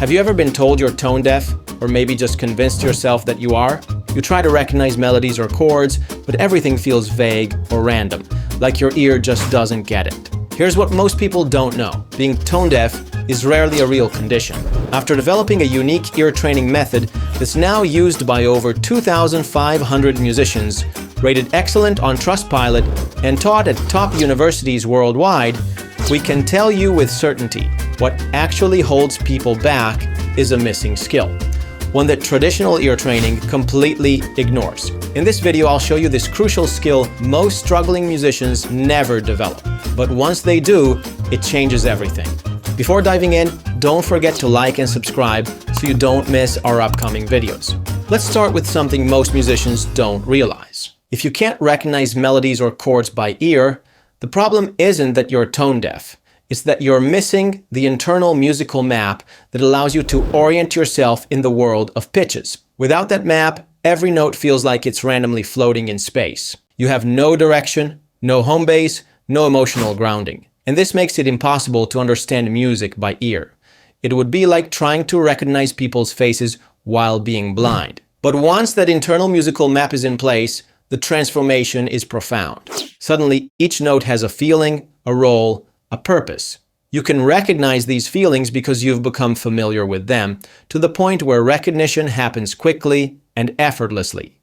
Have you ever been told you're tone deaf, or maybe just convinced yourself that you are? You try to recognize melodies or chords, but everything feels vague or random, like your ear just doesn't get it. Here's what most people don't know. Being tone deaf is rarely a real condition. After developing a unique ear training method that's now used by over 2,500 musicians, rated excellent on Trustpilot, and taught at top universities worldwide, we can tell you with certainty what actually holds people back is a missing skill, one that traditional ear training completely ignores. In this video, I'll show you this crucial skill most struggling musicians never develop. But once they do, it changes everything. Before diving in, don't forget to like and subscribe so you don't miss our upcoming videos. Let's start with something most musicians don't realize. If you can't recognize melodies or chords by ear, the problem isn't that you're tone deaf. It's that you're missing the internal musical map that allows you to orient yourself in the world of pitches. Without that map, every note feels like it's randomly floating in space. You have no direction, no home base, no emotional grounding. And this makes it impossible to understand music by ear. It would be like trying to recognize people's faces while being blind. But once that internal musical map is in place, the transformation is profound. Suddenly, each note has a feeling, a role, a purpose. You can recognize these feelings because you've become familiar with them, to the point where recognition happens quickly and effortlessly.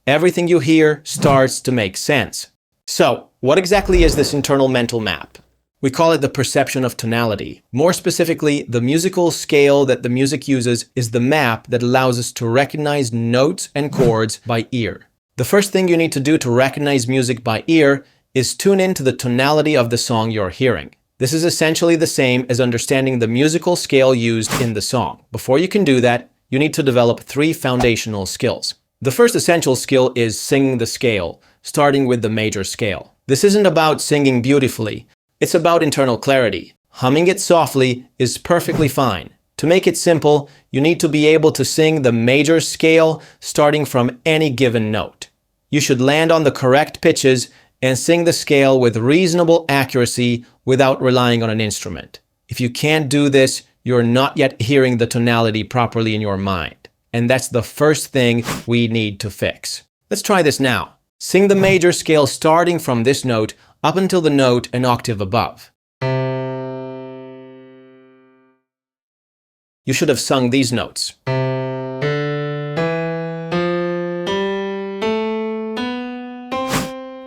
Everything you hear starts to make sense. So, what exactly is this internal mental map? We call it the perception of tonality. More specifically, the musical scale that the music uses is the map that allows us to recognize notes and chords by ear. The first thing you need to do to recognize music by ear is tune in to the tonality of the song you're hearing. This is essentially the same as understanding the musical scale used in the song. Before you can do that, you need to develop 3 foundational skills. The first essential skill is singing the scale, starting with the major scale. This isn't about singing beautifully, it's about internal clarity. Humming it softly is perfectly fine. To make it simple, you need to be able to sing the major scale starting from any given note. You should land on the correct pitches and sing the scale with reasonable accuracy without relying on an instrument. If you can't do this, you're not yet hearing the tonality properly in your mind. And that's the first thing we need to fix. Let's try this now. Sing the major scale starting from this note up until the note an octave above. You should have sung these notes.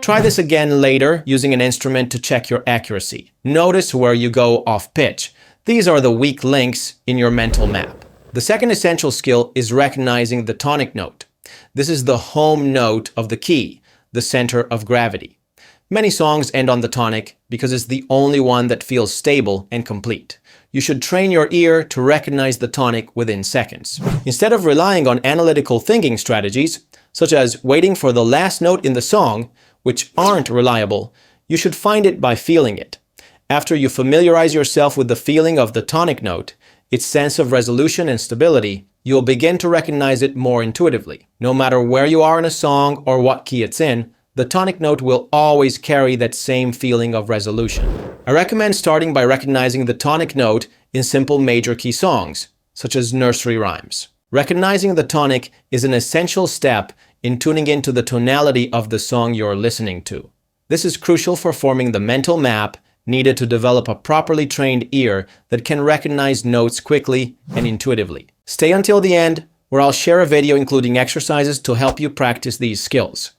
Try this again later using an instrument to check your accuracy. Notice where you go off pitch. These are the weak links in your mental map. The second essential skill is recognizing the tonic note. This is the home note of the key, the center of gravity. Many songs end on the tonic because it's the only one that feels stable and complete. You should train your ear to recognize the tonic within seconds. Instead of relying on analytical thinking strategies, such as waiting for the last note in the song, which aren't reliable, you should find it by feeling it. After you familiarize yourself with the feeling of the tonic note, its sense of resolution and stability, you'll begin to recognize it more intuitively. No matter where you are in a song or what key it's in, the tonic note will always carry that same feeling of resolution. I recommend starting by recognizing the tonic note in simple major key songs, such as nursery rhymes. Recognizing the tonic is an essential step in tuning into the tonality of the song you're listening to. This is crucial for forming the mental map needed to develop a properly trained ear that can recognize notes quickly and intuitively. Stay until the end, where I'll share a video including exercises to help you practice these skills.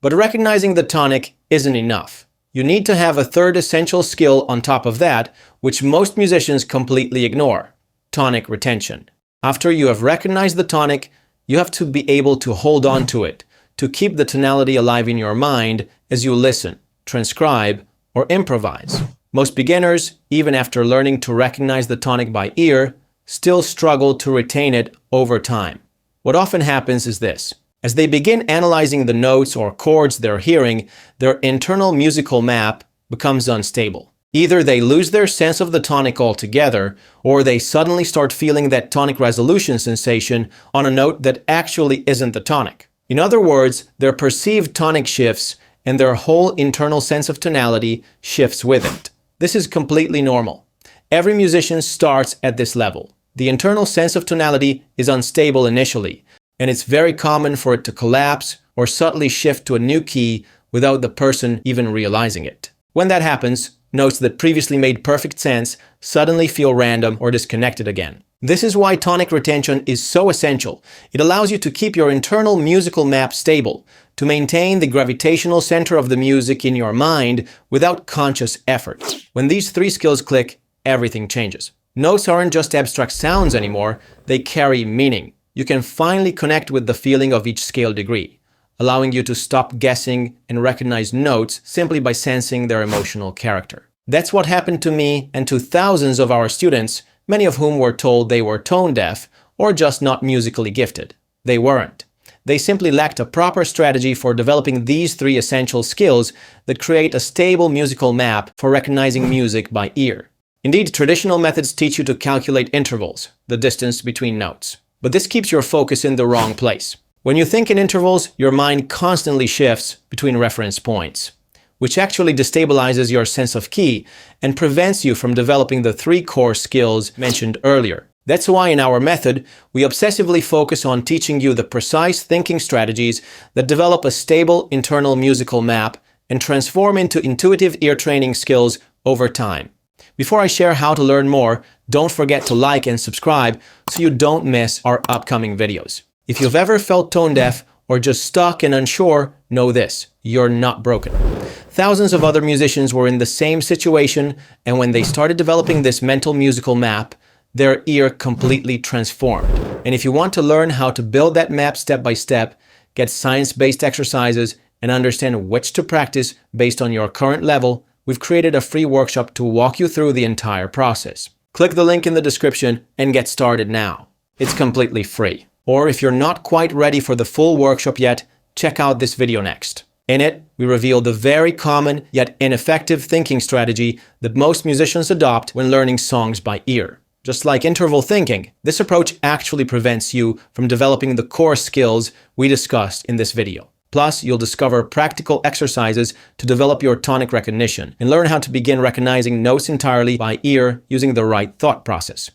But recognizing the tonic isn't enough. You need to have a third essential skill on top of that, which most musicians completely ignore: tonic retention. After you have recognized the tonic, you have to be able to hold on to it, to keep the tonality alive in your mind as you listen, transcribe, or improvise. Most beginners, even after learning to recognize the tonic by ear, still struggle to retain it over time. What often happens is this: as they begin analyzing the notes or chords they're hearing, their internal musical map becomes unstable. Either they lose their sense of the tonic altogether, or they suddenly start feeling that tonic resolution sensation on a note that actually isn't the tonic. In other words, their perceived tonic shifts and their whole internal sense of tonality shifts with it. This is completely normal. Every musician starts at this level. The internal sense of tonality is unstable initially, and it's very common for it to collapse or subtly shift to a new key without the person even realizing it. When that happens, notes that previously made perfect sense suddenly feel random or disconnected again. This is why tonic retention is so essential. It allows you to keep your internal musical map stable, to maintain the gravitational center of the music in your mind without conscious effort. When these three skills click, everything changes. Notes aren't just abstract sounds anymore, they carry meaning. You can finally connect with the feeling of each scale degree, allowing you to stop guessing and recognize notes simply by sensing their emotional character. That's what happened to me and to thousands of our students, many of whom were told they were tone deaf or just not musically gifted. They weren't. They simply lacked a proper strategy for developing these three essential skills that create a stable musical map for recognizing music by ear. Indeed, traditional methods teach you to calculate intervals, the distance between notes. But this keeps your focus in the wrong place. When you think in intervals, your mind constantly shifts between reference points, which actually destabilizes your sense of key and prevents you from developing the three core skills mentioned earlier. That's why in our method, we obsessively focus on teaching you the precise thinking strategies that develop a stable internal musical map and transform into intuitive ear training skills over time. Before I share how to learn more, don't forget to like and subscribe so you don't miss our upcoming videos. If you've ever felt tone deaf or just stuck and unsure, know this: you're not broken. Thousands of other musicians were in the same situation, and when they started developing this mental musical map, their ear completely transformed. And if you want to learn how to build that map step by step, get science-based exercises, and understand which to practice based on your current level, we've created a free workshop to walk you through the entire process. Click the link in the description and get started now. It's completely free. Or if you're not quite ready for the full workshop yet, check out this video next. In it, we reveal the very common yet ineffective thinking strategy that most musicians adopt when learning songs by ear. Just like interval thinking, this approach actually prevents you from developing the core skills we discussed in this video. Plus, you'll discover practical exercises to develop your tonic recognition and learn how to begin recognizing notes entirely by ear using the right thought process.